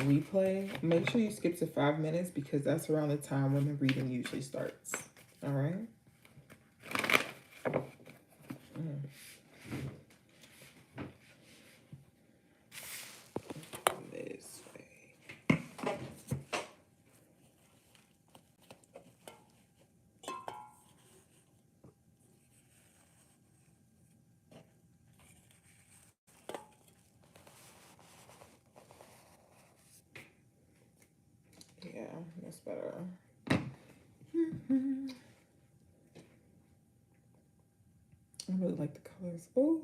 replay, make sure you skip to 5 minutes because that's around the time when the reading usually starts. All right? This way. Yeah, that's better. I really like the colors. Oh.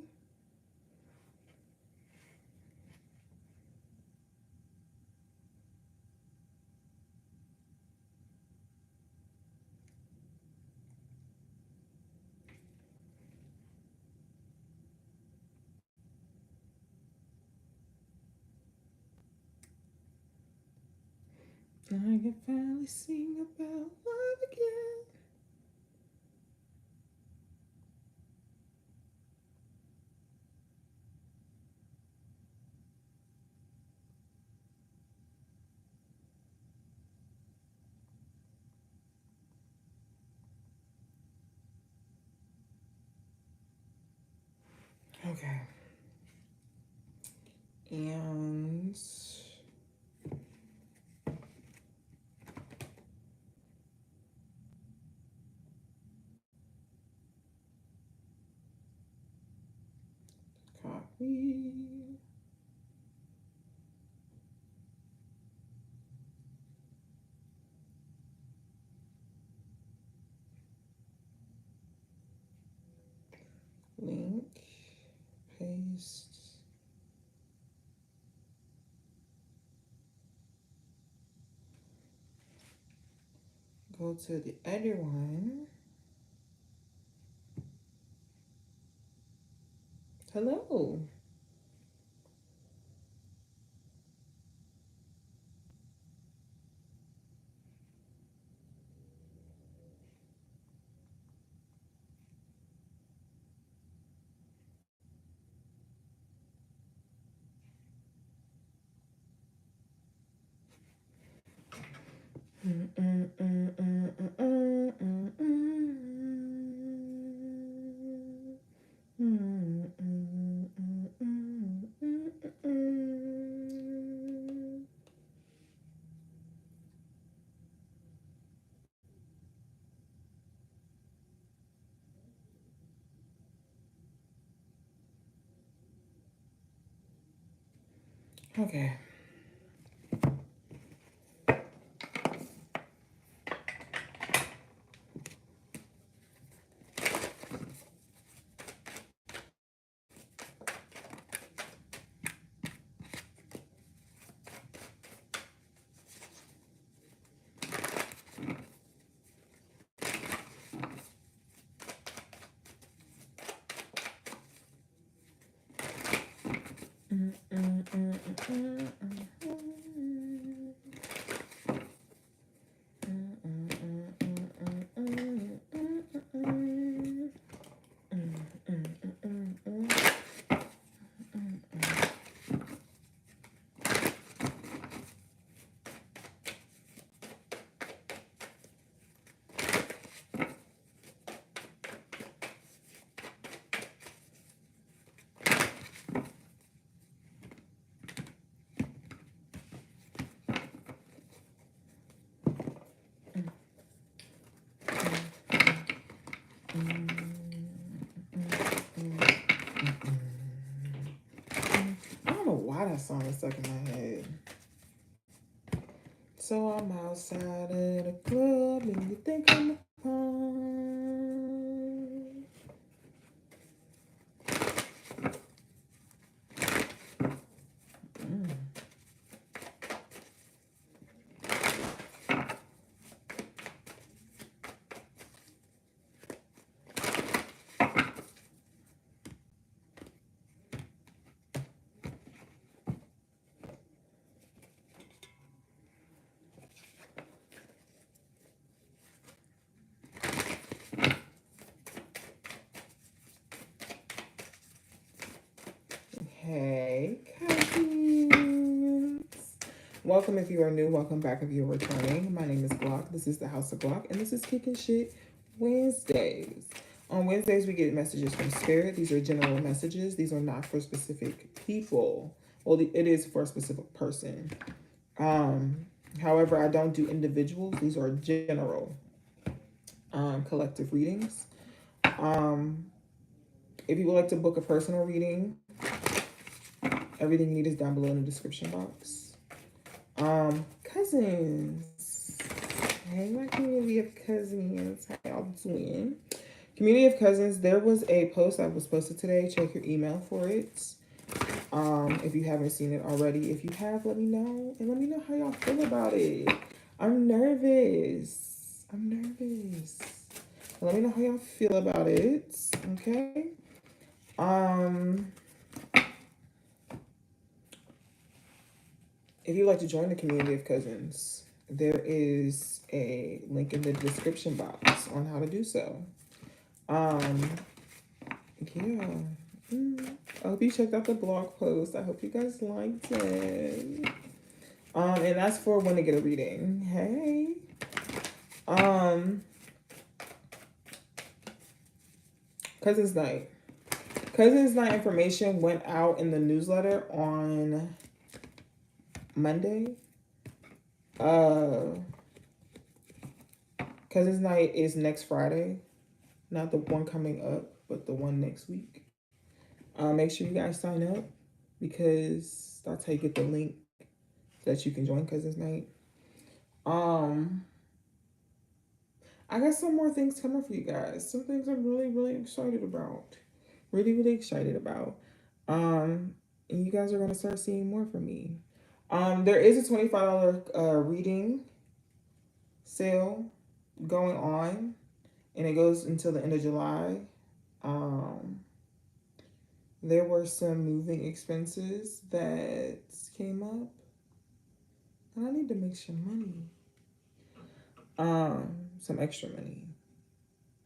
I can finally sing about love again. Okay. And copy. Link. Paste. Go to the other one. Hello. Okay. I don't know why that song is stuck in my head. So I'm outside of the club and you think I'm a pawn. Welcome if you are new. Welcome back if you're returning. My name is Glock. This is the House of Glock, and this is Kickin' Shit Wednesdays. On Wednesdays, we get messages from Spirit. These are general messages. These are not for specific people. Well, it is for a specific person. However, I don't do individuals. These are general, collective readings. If you would like to book a personal reading, everything you need is down below in the description box. Cousins. Hey, my community of cousins. How y'all doing? Community of cousins, there was a post that was posted today. Check your email for it. If you haven't seen it already. If you have, let me know. And let me know how y'all feel about it. I'm nervous. Let me know how y'all feel about it. Okay. If you'd like to join the community of cousins, there is a link in the description box on how to do so. Yeah. I hope you checked out the blog post. I hope you guys liked it. And that's for when to get a reading. Hey. Cousins Night. Cousins Night information went out in the newsletter on Monday. Cousins Night is next Friday. Not the one coming up, but the one next week. Make sure you guys sign up because that's how you get the link that you can join Cousins Night. I got some more things coming for you guys. Some things I'm really excited about. Really excited about. And you guys are gonna start seeing more from me. There is a $25 reading sale going on, and it goes until the end of July. There were some moving expenses that came up, and I need to make some money. Some extra money.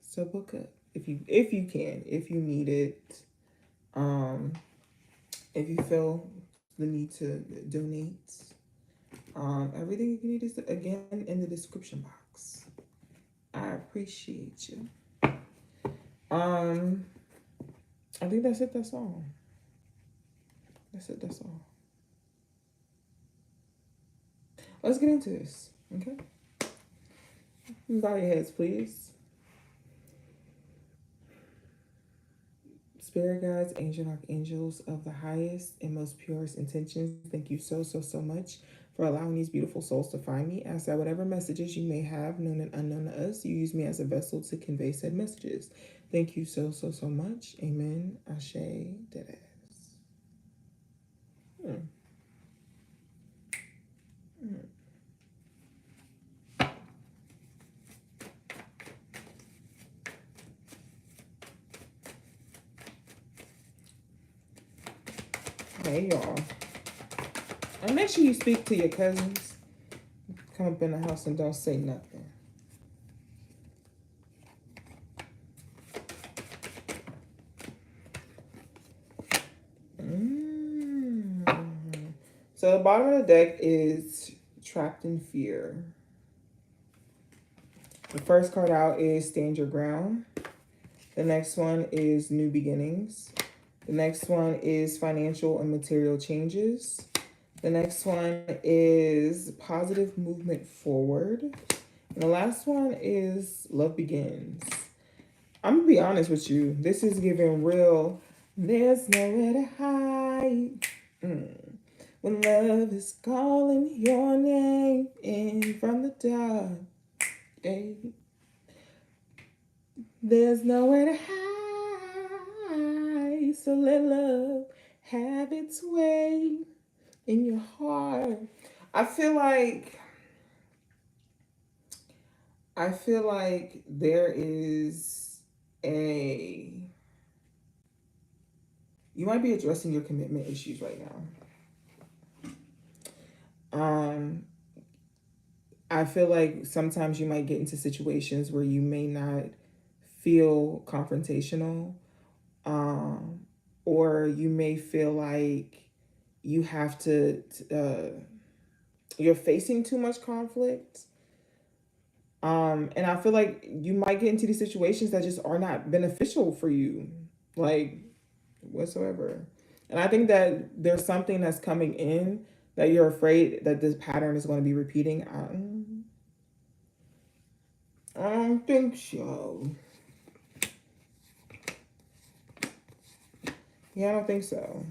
So book up if you can, if you need it. If you feel the need to donate. Everything you need is again in the description box. I appreciate you. I think that's it. That's all. That's all. Let's get into this. Okay. Bow your heads, please. Spirit guides, angel archangels of the highest and most purest intentions, thank you so much for allowing these beautiful souls to find me. Ask that whatever messages you may have, known and unknown to us, you use me as a vessel to convey said messages. Thank you so much. Amen. Ashe. Deadass. Hey, y'all. And make sure you speak to your cousins. Come up in the house and don't say nothing. So the bottom of the deck is Trapped in Fear. The first card out is Stand Your Ground. The next one is New Beginnings. The next one is Financial and Material Changes. The next one is Positive Movement Forward. And the last one is Love Begins. I'm going to be honest with you. This is giving real, there's nowhere to hide. When love is calling your name in from the dark. There's nowhere to hide. So let love have its way in your heart. I feel like there is you might be addressing your commitment issues right now. I feel like sometimes you might get into situations where you may not feel confrontational, or you may feel like you have to you're facing too much conflict. And I feel like you might get into these situations that just are not beneficial for you, like whatsoever. And I think that there's something that's coming in that you're afraid that this pattern is going to be repeating. I don't think so. Yeah, I don't think so.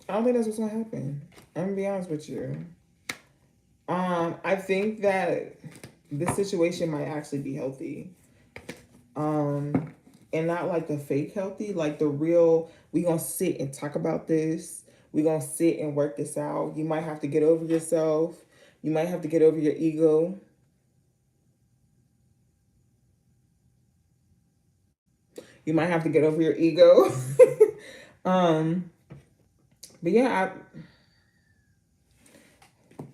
I don't think that's what's gonna happen. I'm gonna be honest with you. I think that this situation might actually be healthy. And not like the fake healthy, like the real, we gonna sit and talk about this. We gonna sit and work this out. You might have to get over yourself. You might have to get over your ego. You might have to get over your ego. um, but yeah,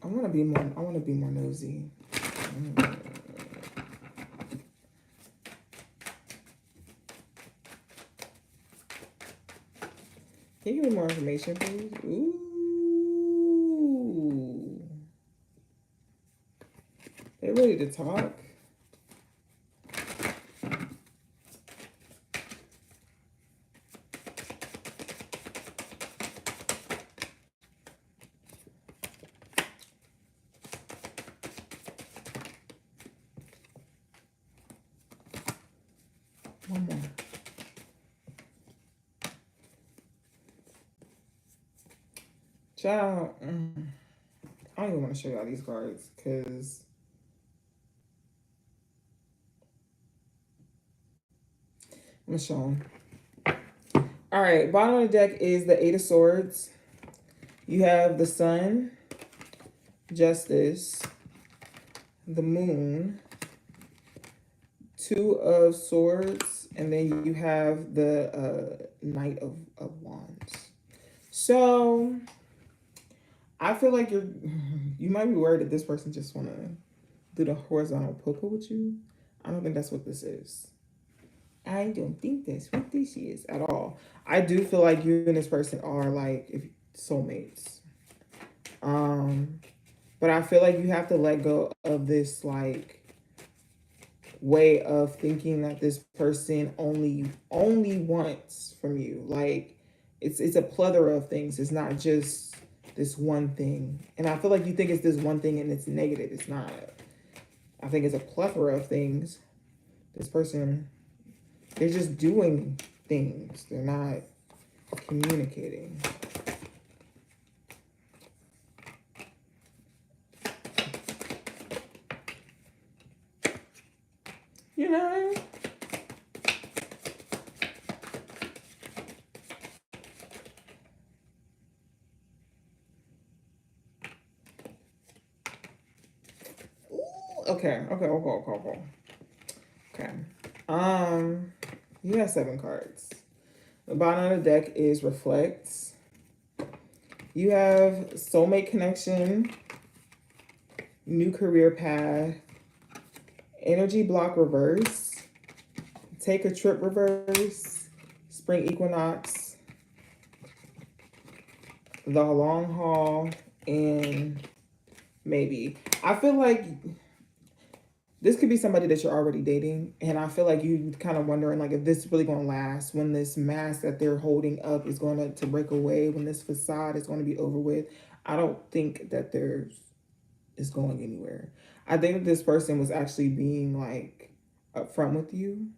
I want to be more. I want to be more nosy. Can you give me more information, please? Ooh, they ready to talk. One more. Child, I don't even want to show y'all these cards because I'm gonna show them. All right, bottom of the deck is the Eight of Swords. You have the Sun, Justice, the Moon, Two of Swords, and then you have the Knight of Wands. So I feel like you might be worried that this person just want to do the horizontal poker with you. I don't think that's what this is. I don't think that's what this is at all. I do feel like you and this person are like if soulmates. But I feel like you have to let go of this like way of thinking that this person only wants from you. Like it's a plethora of things. It's not just this one thing. And I feel like you think it's this one thing and it's negative. It's not. I think it's a plethora of things. This person, they're just doing things. They're not communicating. You know? Okay. You have 7 cards. The bottom of the deck is Reflects. You have Soulmate Connection, New Career Path, Energy Block Reverse, Take a Trip Reverse, Spring Equinox, The Long Haul, and Maybe. I feel like this could be somebody that you're already dating, and I feel like you kind of wondering like if this is really going to last, when this mask that they're holding up is going to break away, when this facade is going to be over with. I don't think that is going anywhere. I think that this person was actually being like upfront with you,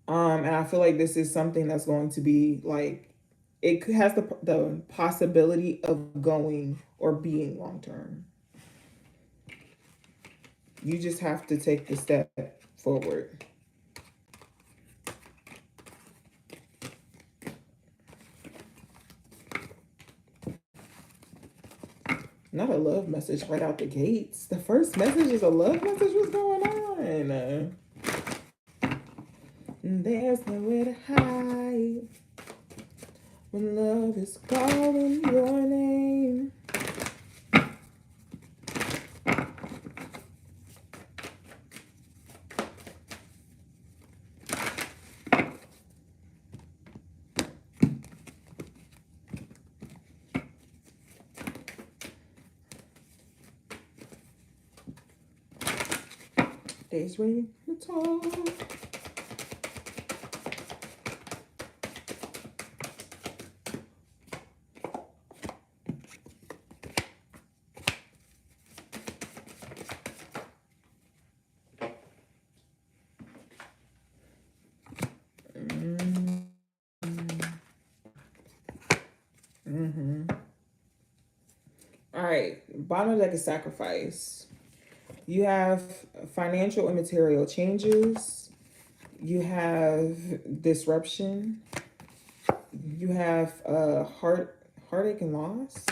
and I feel like this is something that's going to be like it has the possibility of going or being long term. You just have to take the step forward. Not a love message right out the gates. The first message is a love message. What's going on? There's nowhere to hide when love is calling your name. is ready to talk. All right, bottom of the deck is sacrifice. You have financial and material changes. You have disruption. You have heartache and loss.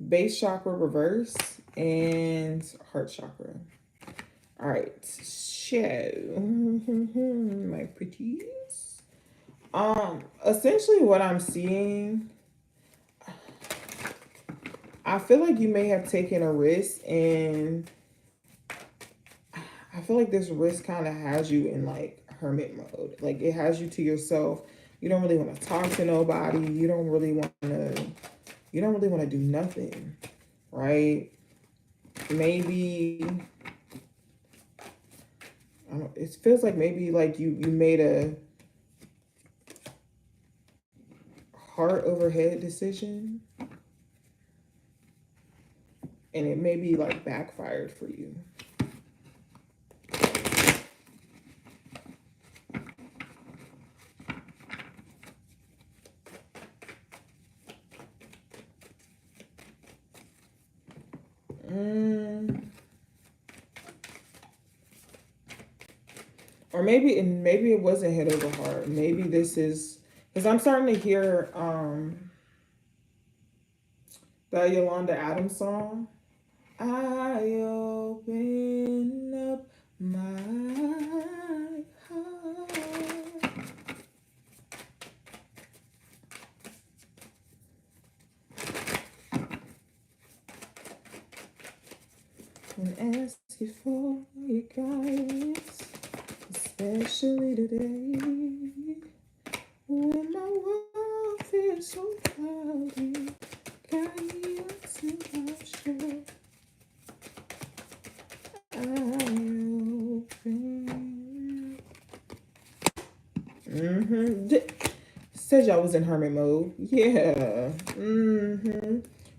Base chakra reverse and heart chakra. All right, so my pretties. Essentially, what I'm seeing, I feel like you may have taken a risk, and I feel like this risk kind of has you in like hermit mode. Like it has you to yourself. You don't really want to talk to nobody. You don't really want to. You don't really want to do nothing, right? Maybe I don't, it feels like maybe like you made a heart over head decision, and it maybe like backfired for you. Or maybe it wasn't head over heart. Maybe this is because I'm starting to hear that Yolanda Adams song. I open up my heart. And ask you for your guidance, especially today when my world feels so cloudy. Guide me until I'm sure I open. Said y'all was in hermit mode. Yeah.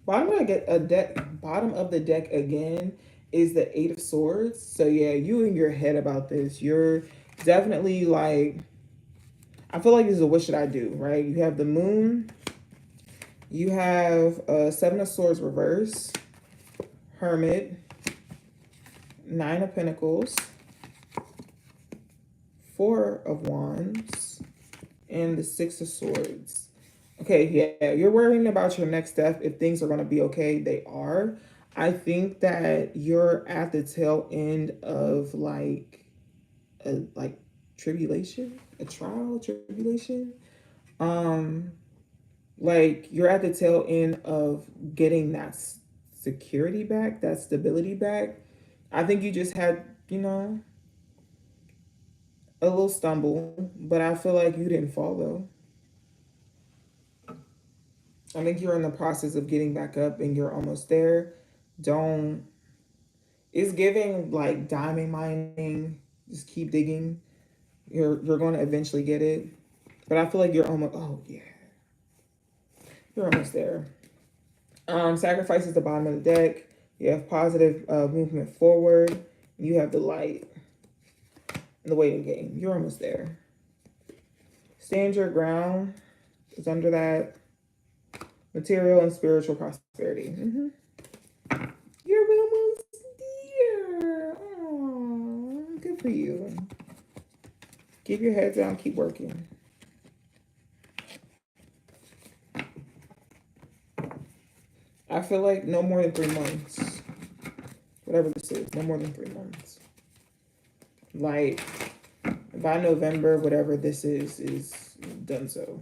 Bottom of the deck again is the Eight of Swords. So yeah, you in your head about this. You're definitely like, I feel like this is a what should I do, right? You have the Moon. You have Seven of Swords reverse, Hermit, Nine of Pentacles, Four of Wands, and the Six of Swords. Okay, yeah, you're worrying about your next step. If things are going to be okay, they are. I think that you're at the tail end of like a tribulation, a trial, tribulation. Like you're at the tail end of getting that security back, that stability back. I think you just had, a little stumble, but I feel like you didn't fall though. I think you're in the process of getting back up and you're almost there. Don't, it's giving like diamond mining. Just keep digging. You're going to eventually get it. But I feel like you're almost, oh yeah. You're almost there. Sacrifice is the bottom of the deck. You have positive movement forward. You have the light and the waiting game. You're almost there. Stand your ground is under that. Material and spiritual prosperity. You're almost there. Oh, good for you. Keep your head down. Keep working. I feel like no more than 3 months. Whatever this is, no more than 3 months. Like, by November, whatever this is done so.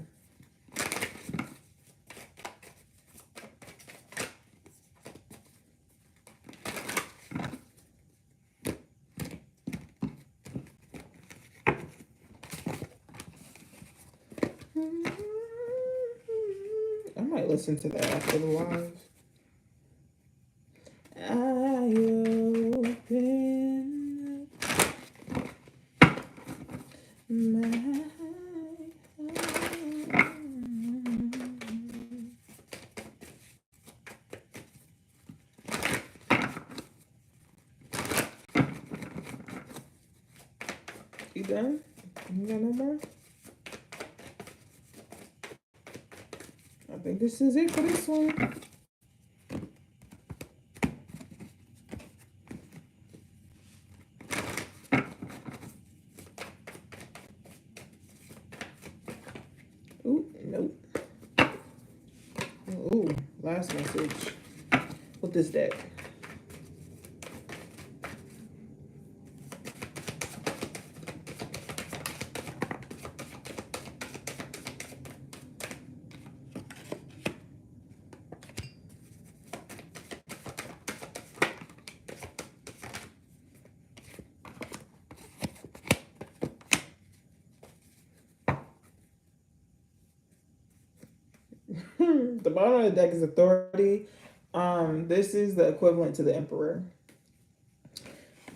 I might listen to that after the live. I open My You done? You got no more? I think this is it for this one. Ooh, nope. Ooh, last message with this deck. The bottom of the deck is authority. This is the equivalent to the emperor.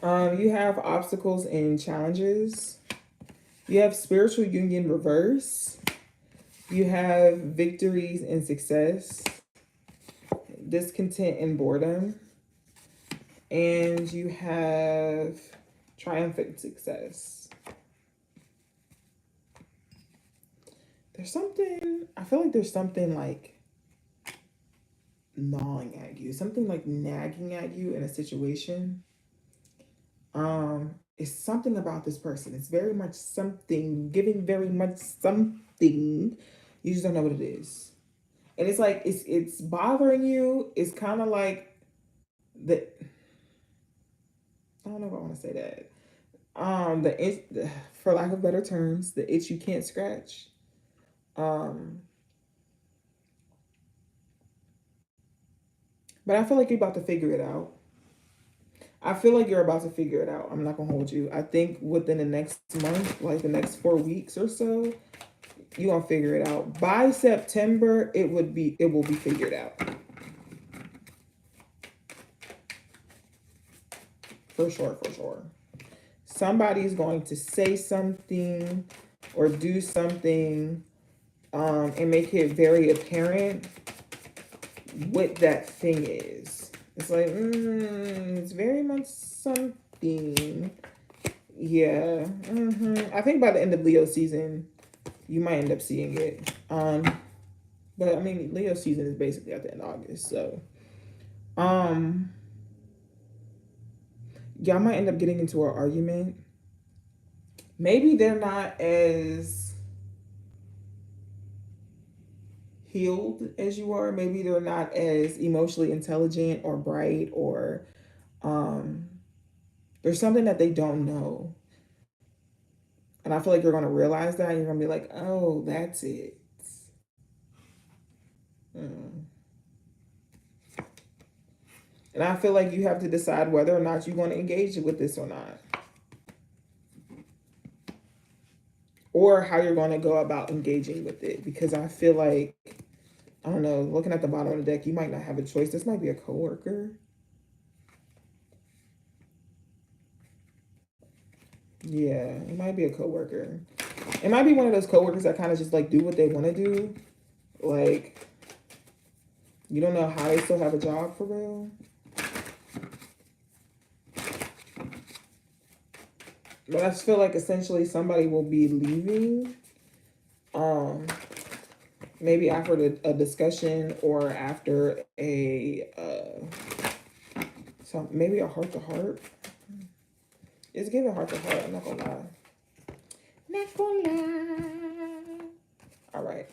You have obstacles and challenges. You have spiritual union reverse. You have victories and success. Discontent and boredom. And you have triumphant success. There's something, I feel like there's something like gnawing at you, something like nagging at you in a situation. It's something about this person. It's very much something, giving very much something. You just don't know what it is. And it's like it's bothering you. It's kind of like the I don't know if I want to say that. The itch, for lack of better terms, the itch you can't scratch. But I feel like you're about to figure it out. I feel like you're about to figure it out. I'm not gonna hold you. I think within the next month, like the next 4 weeks or so, you're gonna figure it out. By September, it will be figured out. For sure, for sure. Somebody's going to say something or do something and make it very apparent what that thing is. It's like, it's very much something. Yeah. I think by the end of Leo season, you might end up seeing it. But I mean, Leo season is basically at the end of August, so y'all might end up getting into an argument. Maybe they're not as healed as you are. Maybe they're not as emotionally intelligent or bright, or there's something that they don't know. And I feel like you're going to realize that. And you're going to be like, oh, that's it. And I feel like you have to decide whether or not you want to engage with this or not. Or how you're going to go about engaging with it. Because I feel like, I don't know, looking at the bottom of the deck, you might not have a choice. This might be a coworker. Yeah, it might be a coworker. It might be one of those coworkers that kind of just like do what they want to do. Like, you don't know how they still have a job for real. But I just feel like essentially somebody will be leaving. Maybe after a discussion or after so maybe a heart to heart. It's giving heart to heart. I'm not gonna lie. Not gonna lie. All right.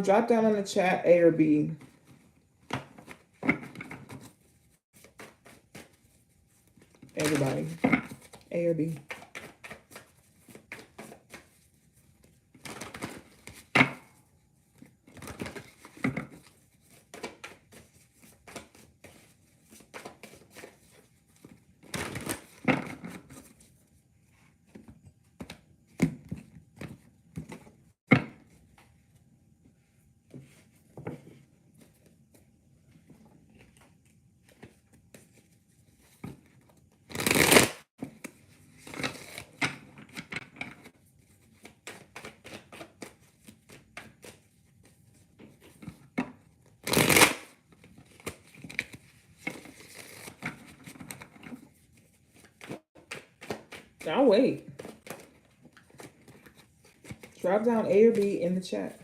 Drop down on the chat A or B. Everybody. A or B. I'll wait. Drop down A or B in the chat.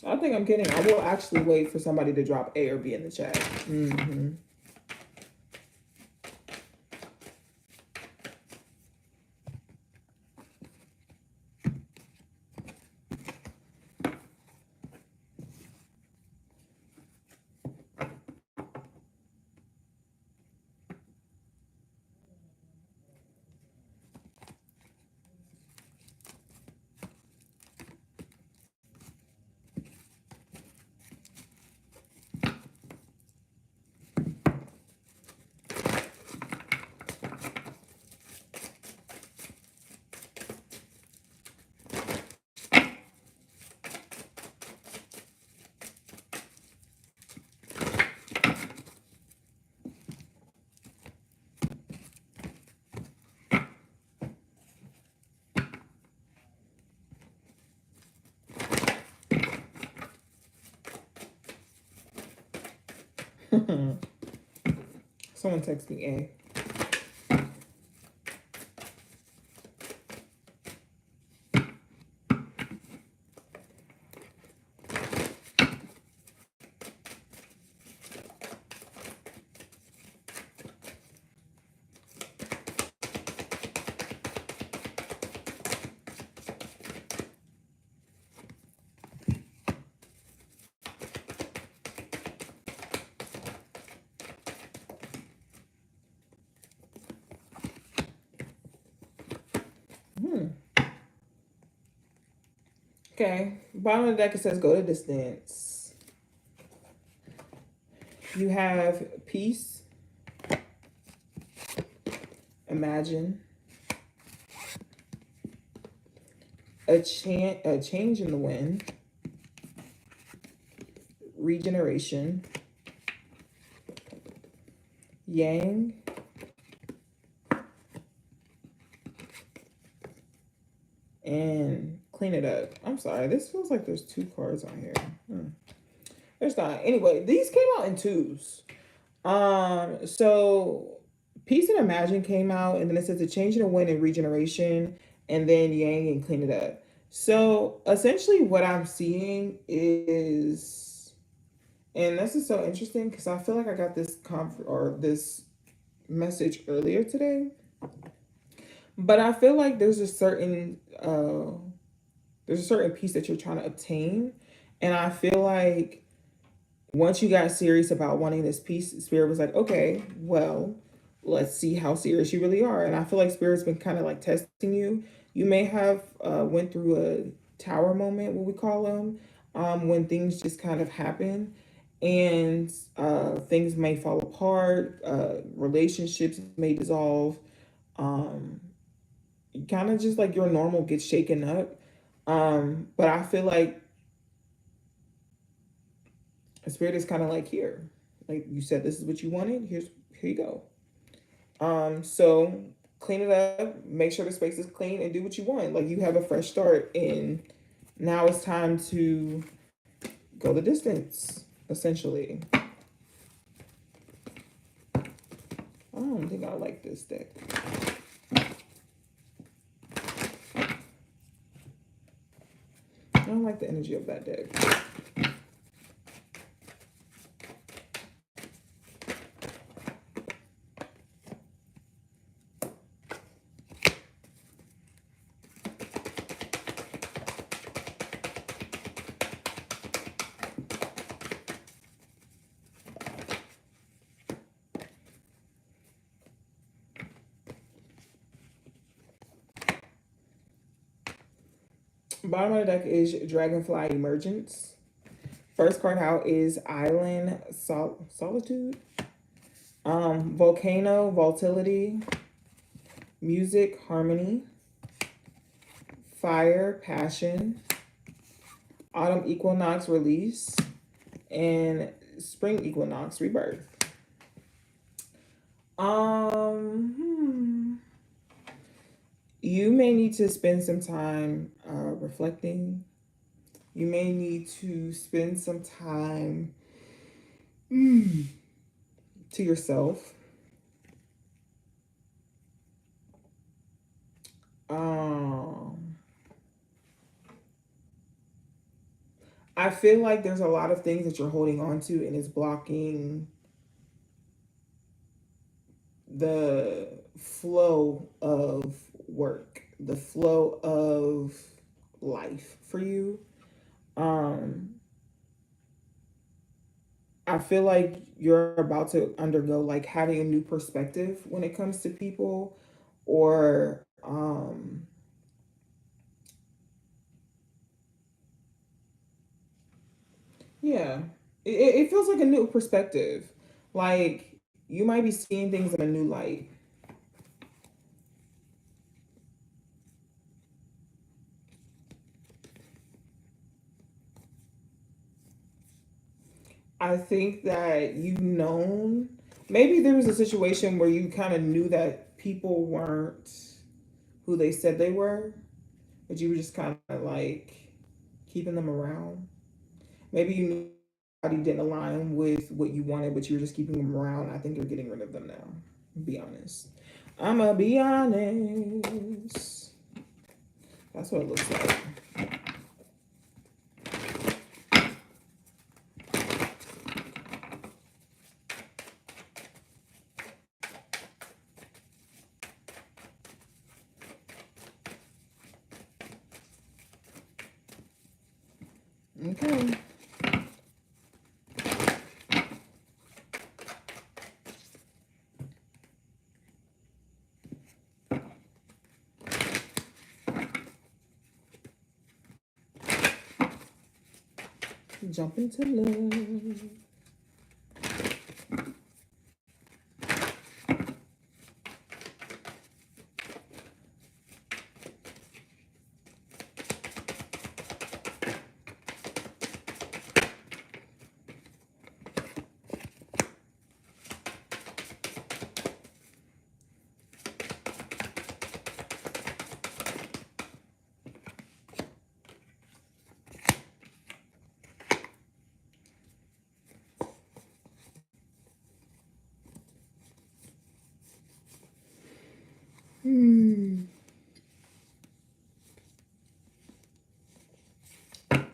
I think I'm kidding. I will actually wait for somebody to drop A or B in the chat. Mm-hmm. Someone text me A. Okay, bottom of the deck it says go to distance. You have peace, imagine, a change in the wind, regeneration, yang, and clean it up. I'm sorry, this feels like there's two cards on here. There's not. Anyway, these came out in twos. So Peace and Imagine came out, and then it says a change in the wind and regeneration, and then Yang and clean it up. So essentially, what I'm seeing is, and this is so interesting because I feel like I got this this message earlier today, but I feel like there's a certain piece that you're trying to obtain, and I feel like once you got serious about wanting this piece, Spirit was like, okay, well, let's see how serious you really are. And I feel like Spirit's been kind of like testing you. You may have went through a tower moment, what we call them, when things just kind of happen and things may fall apart, relationships may dissolve, kind of just like your normal gets shaken up. But I feel like Spirit is kind of like, here, like you said, this is what you wanted. Here you go. So clean it up, make sure the space is clean, and do what you want. Like you have a fresh start, and now it's time to go the distance, essentially. I don't think I like this deck. I don't like the energy of that deck. Bottom of the deck is Dragonfly Emergence. First card out is Island Solitude. Volcano Volatility. Music Harmony. Fire Passion. Autumn Equinox Release. And Spring Equinox Rebirth. You may need to spend some time reflecting. You may need to spend some time to yourself. I feel like there's a lot of things that you're holding on to and it's blocking the flow of work, the flow of life for you. I feel like you're about to undergo like having a new perspective when it comes to people, or yeah, it feels like a new perspective. Like you might be seeing things in a new light. I think that you've known, maybe there was a situation where you kind of knew that people weren't who they said they were, but you were just kind of like keeping them around. Maybe you knew body didn't align with what you wanted, but you were just keeping them around. I think you're getting rid of them now. Be honest. I'ma be honest. That's what it looks like. Okay. Jump into love.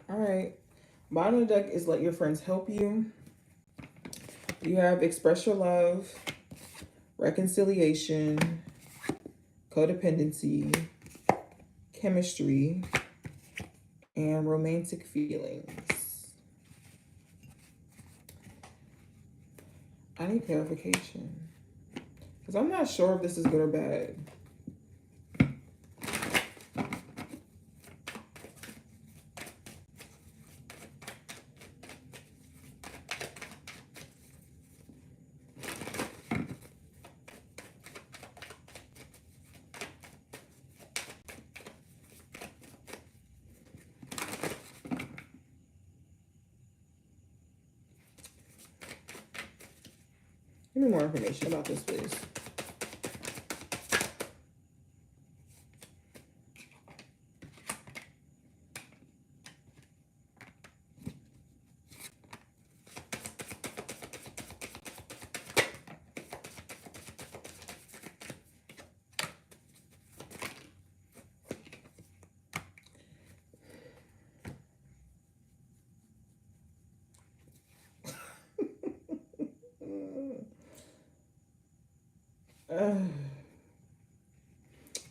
All right. Bottom of the deck is let your friends help you. You have express your love, reconciliation, codependency, chemistry, and romantic feelings. I need clarification because I'm not sure if this is good or bad. Give me more information about this, please.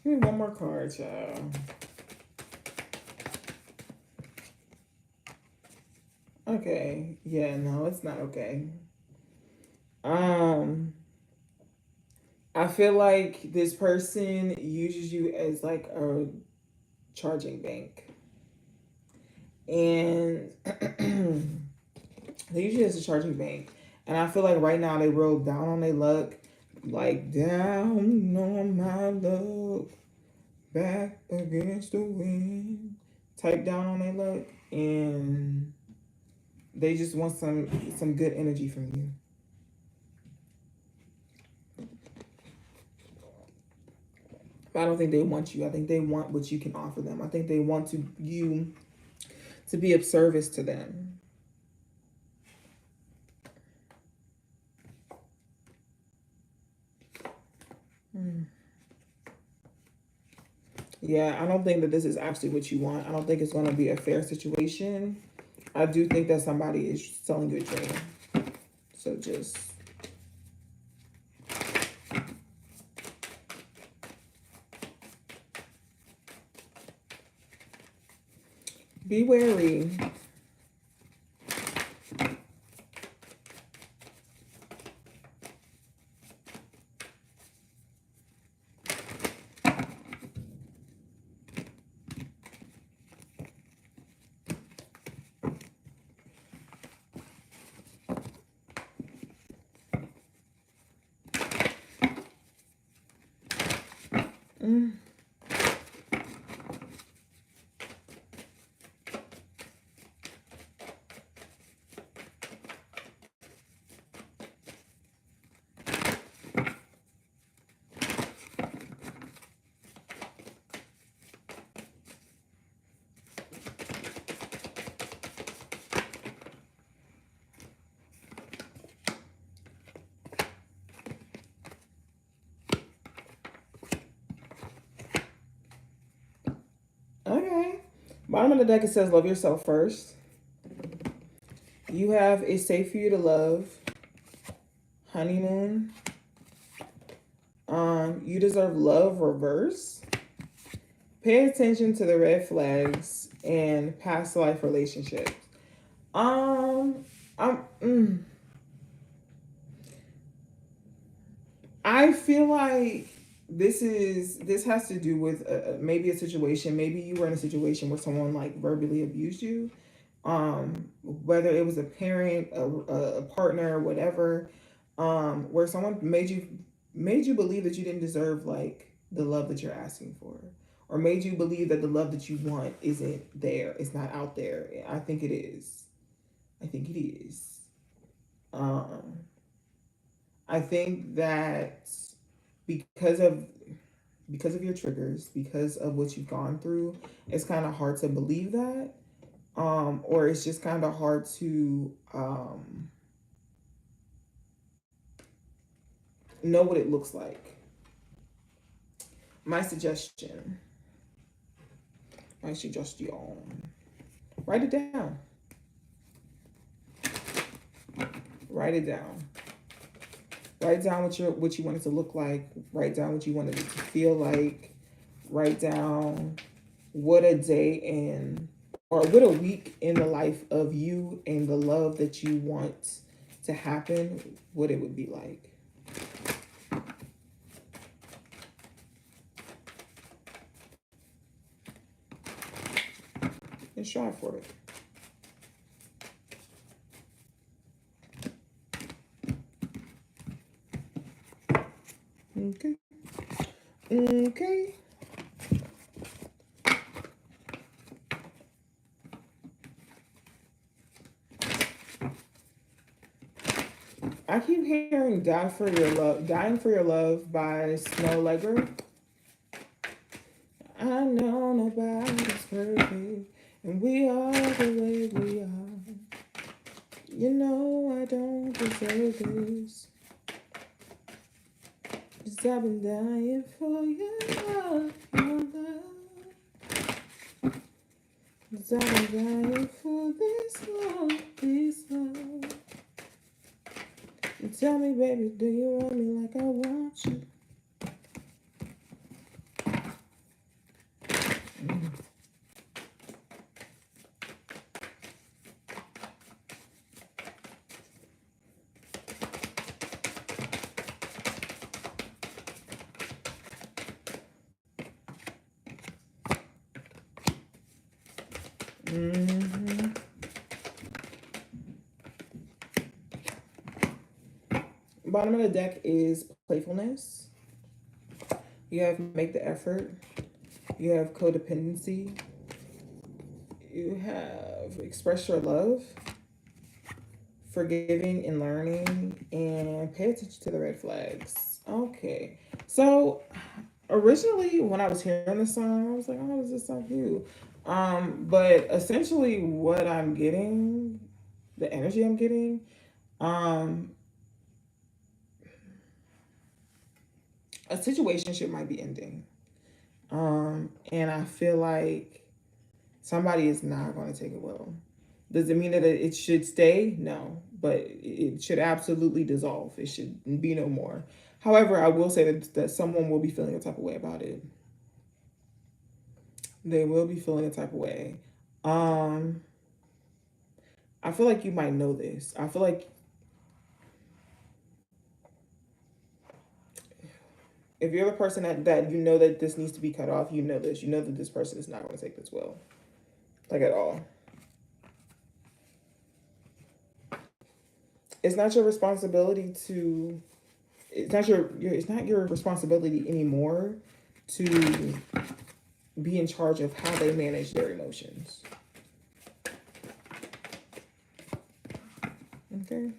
Give me one more card, child. Okay. Yeah, no, it's not okay. Um, I feel like this person uses you as like a charging bank. And they usually has a charging bank. And I feel like right now they real down on their luck. Like down on my luck. Back against the wind. Type down on their luck. And they just want some good energy from you. But I don't think they want you. I think they want what you can offer them. I think they want you to be of service to them. Hmm. Yeah, I don't think that this is actually what you want. I don't think it's going to be a fair situation. I do think that somebody is selling you a dream. So just be wary. Mm. Okay. Bottom of the deck, it says love yourself first. You have it's safe for you to love. Honeymoon. You deserve love reverse. Pay attention to the red flags and past life relationships. Um, I'm. I feel like this has to do with maybe a situation. Maybe you were in a situation where someone like verbally abused you, whether it was a parent, a partner, whatever, where someone made you believe that you didn't deserve like the love that you're asking for, or made you believe that the love that you want isn't there, it's not out there. I think it is. I think it is. Um, I think that because of because of your triggers, because of what you've gone through, it's kind of hard to believe that, or it's just kind of hard to know what it looks like. My suggestion, my suggestion, write it down. Write it down. Write down what you want it to look like. Write down what you want it to feel like. Write down what a day in or what a week in the life of you and the love that you want to happen, what it would be like. And strive for it. Okay. Okay. I keep hearing Dying for Your Love by Snow Legger. I know nobody's perfect, and we are the way we are. You know I don't deserve this, 'cause I've been dying for your love, your love. 'Cause I've been dying for this love, this love. And tell me, baby, do you want me like I want you? Mm-hmm. Bottom of the deck is playfulness. You have make the effort. You have codependency. You have express your love, forgiving and learning, and pay attention to the red flags. Okay. So originally when I was hearing the song, I was like, oh, is this so cute? But essentially what I'm getting, the energy I'm getting, um, a situationship might be ending. And I feel like somebody is not going to take it well. Does it mean that it should stay? No, but it should absolutely dissolve. It should be no more. However, I will say that someone will be feeling a type of way about it. They will be feeling a type of way. Um, I feel like you might know this. I feel like if you're the person that you know that this needs to be cut off, you know this. You know that this person is not going to take this well, like at all. It's not your responsibility to. It's not your responsibility anymore to be in charge of how they manage their emotions. Okay.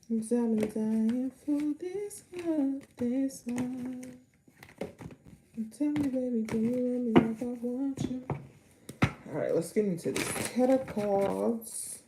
I'm dying for this love, this love. Tell me, baby, do you love me like I want you? All right, let's get into this. Cut of cards.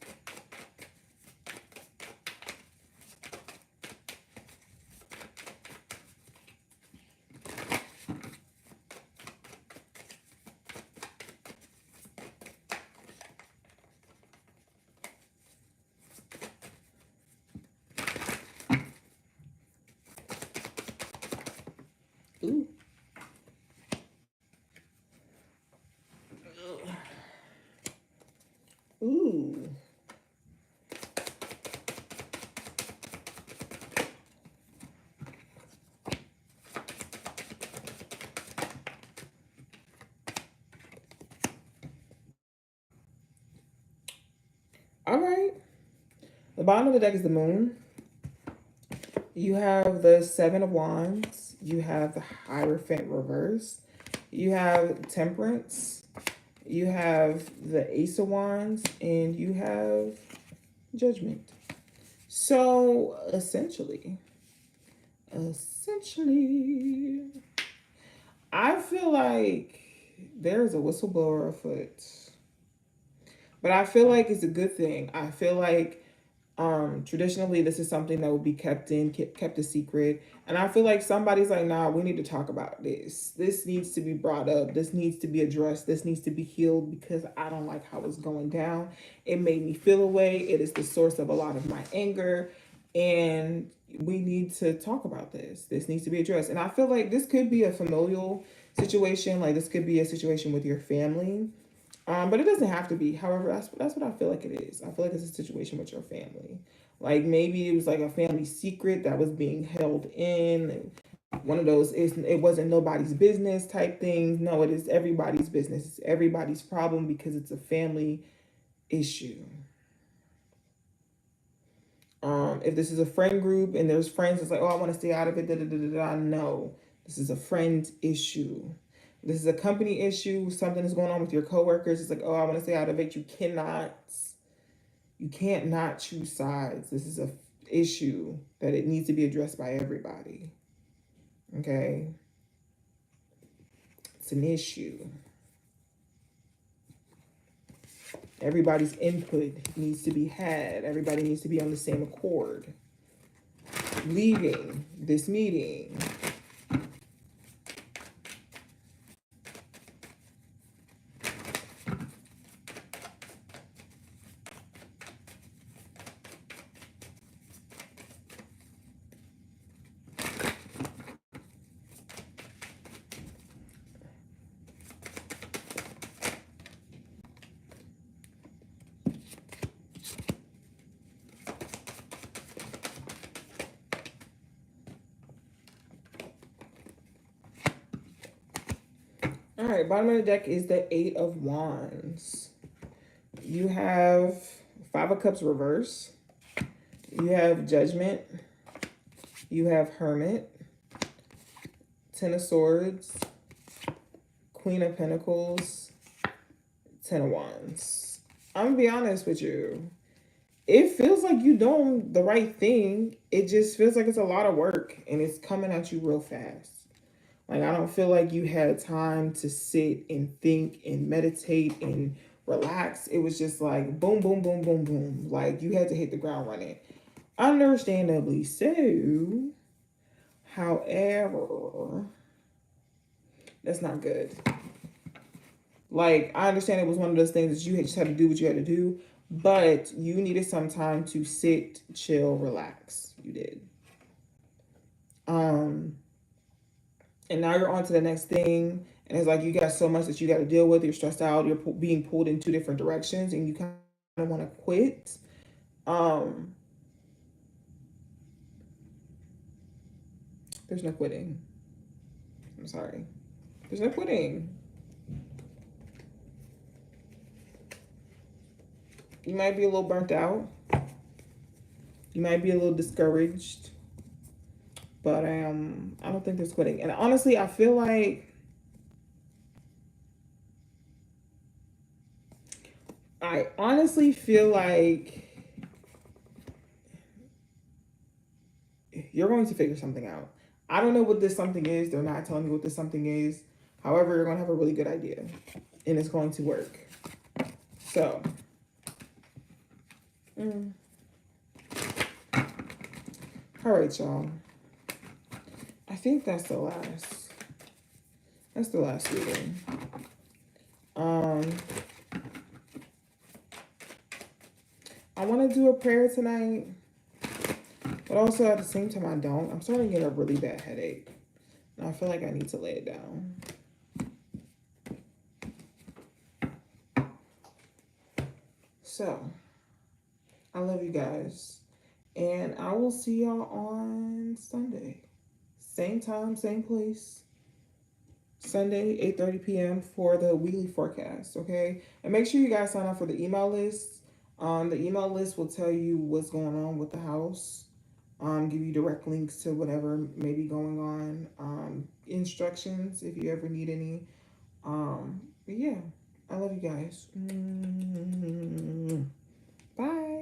Ooh. Ooh. All right. The bottom of the deck is the moon. You have the Seven of Wands. You have the Hierophant reverse. You have Temperance. You have the Ace of Wands. And you have Judgment. So essentially, I feel like there's a whistleblower afoot. But I feel like it's a good thing. I feel like traditionally this is something that would be kept a secret. And I feel like somebody's like, nah, we need to talk about this. This needs to be brought up. This needs to be addressed. This needs to be healed because I don't like how it's going down. It made me feel away. It is the source of a lot of my anger. And we need to talk about this. This needs to be addressed. And I feel like this could be a familial situation. Like this could be a situation with your family. But it doesn't have to be. However, that's what I feel like it is. I feel like it's a situation with your family. Like maybe it was like a family secret that was being held in. One of those is it wasn't nobody's business type things. No, it is everybody's business. It's everybody's problem because it's a family issue. If this is a friend group and there's friends that's like, oh, I want to stay out of it, no. This is a friend issue. This is a company issue. Something is going on with your coworkers. It's like, oh, I want to stay out of it. You can't not choose sides. This is a issue that it needs to be addressed by everybody. Okay? It's an issue. Everybody's input needs to be had. Everybody needs to be on the same accord. Leaving this meeting. All right, bottom of the deck is the Eight of Wands. You have Five of Cups reverse. You have Judgment. You have Hermit. Ten of Swords. Queen of Pentacles. Ten of Wands. I'm gonna be honest with you. It feels like you're doing the right thing. It just feels like it's a lot of work and it's coming at you real fast. Like, I don't feel like you had time to sit and think and meditate and relax. It was just like boom, boom, boom, boom, boom. Like, you had to hit the ground running. Understandably so. However, that's not good. Like, I understand it was one of those things that you just had to do what you had to do, but you needed some time to sit, chill, relax. You did. And now you're on to the next thing, and it's like you got so much that you got to deal with. You're stressed out. You're being pulled in two different directions, and you kind of want to quit. There's no quitting. I'm sorry. There's no quitting. You might be a little burnt out. You might be a little discouraged. But I don't think there's quitting. And honestly, I feel like you're going to figure something out. I don't know what this something is. They're not telling you what this something is. However, you're going to have a really good idea. And it's going to work. So. All right, y'all. I think that's the last. That's the last reading. I want to do a prayer tonight. But also at the same time, I don't. I'm starting to get a really bad headache. And I feel like I need to lay it down. So, I love you guys. And I will see y'all on Sunday. Same time, same place. Sunday, 8:30 p.m. for the weekly forecast, okay? And make sure you guys sign up for the email list. The email list will tell you what's going on with the house. Give you direct links to whatever may be going on. Instructions if you ever need any. But yeah, I love you guys. Bye.